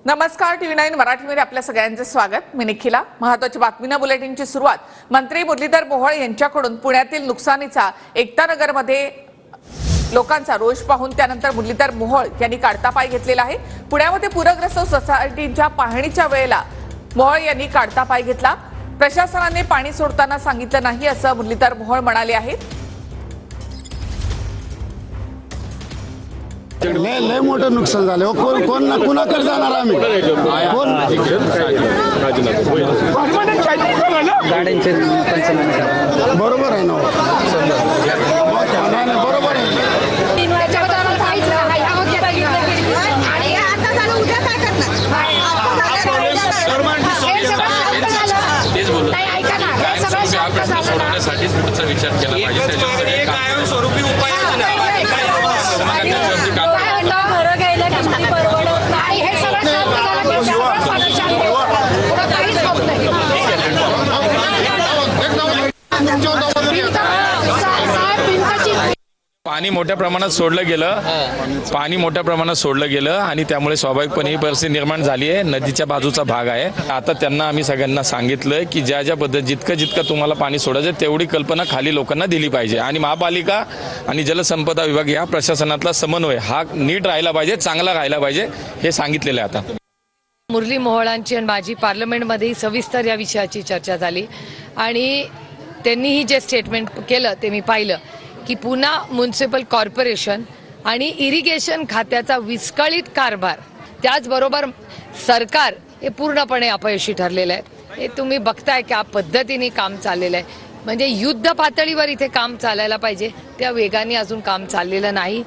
नमस्कार, TV9 मराठीमध्ये आपल्या सगळ्यांचे स्वागत। मी निखिला। महत्त्वाची बातमीना बुलेटिनची सुरुवात मंत्री मुरलीधर मोहोळ यांच्याकडून पुण्यातील नुकसानीचा एकतानगरमध्ये लोकांचा रोष पाहून त्यानंतर मुरलीधर मोहोळ यांनी काढता पाय घेतलेला आहे। पुण्यामध्ये पूरग्रस्त सोसायटीच्या पाहणीच्या वेळेला मोहोळ यांनी काढता पाय घेतला। प्रशासनाने पाणी सोडताना सांगितलं नाही असं मुरलीधर मोहोळ म्हणाले आहेत। लय मोठं नुकसान झालं। कोण कुणाकडे जाणार आम्ही? कोण बरोबर आहे ना? बरोबर आहे। सोडवण्यासाठीच पुढचा विचार केला पाहिजे। कायमस्वरूपी उपाययोजना पाणी मोठ्या प्रमाणात सोडलं गेलं आणि त्यामुळे स्वाभाविकपणे ही परिस्थिती निर्माण झाली आहे। नदीच्या बाजूचा भाग आहे। आता त्यांना आम्ही सगळ्यांना सांगितलं की ज्या पद्धत जितकं तुम्हाला पाणी सोडायचं तेवढी कल्पना खाली लोकांना दिली पाहिजे आणि महापालिका आणि जलसंपदा विभाग या प्रशासनातला समन्वय हा नीट राहिला पाहिजे, चांगला राहिला पाहिजे, हे सांगितलेलं आहे। आता मुरली मोहोळांची आणि माझी पार्लमेंटमध्ये सविस्तर या विषयाची चर्चा झाली आणि त्यांनीही जे स्टेटमेंट केलं ते मी पाहिलं की पुणे म्युनिसिपल कॉर्पोरेशन आणि इरिगेशन खात्याचा विस्कळीत कारभार, त्याचबरोबर सरकार हे पूर्णपणे अपयशी ठरलेलं आहे। हे तुम्ही बघताय की पद्धतीने काम चाललेलं आहे, म्हणजे युद्ध पातळीवर इथे काम चालायला पाहिजे त्या वेगाने अजून काम चाललेलं नाही।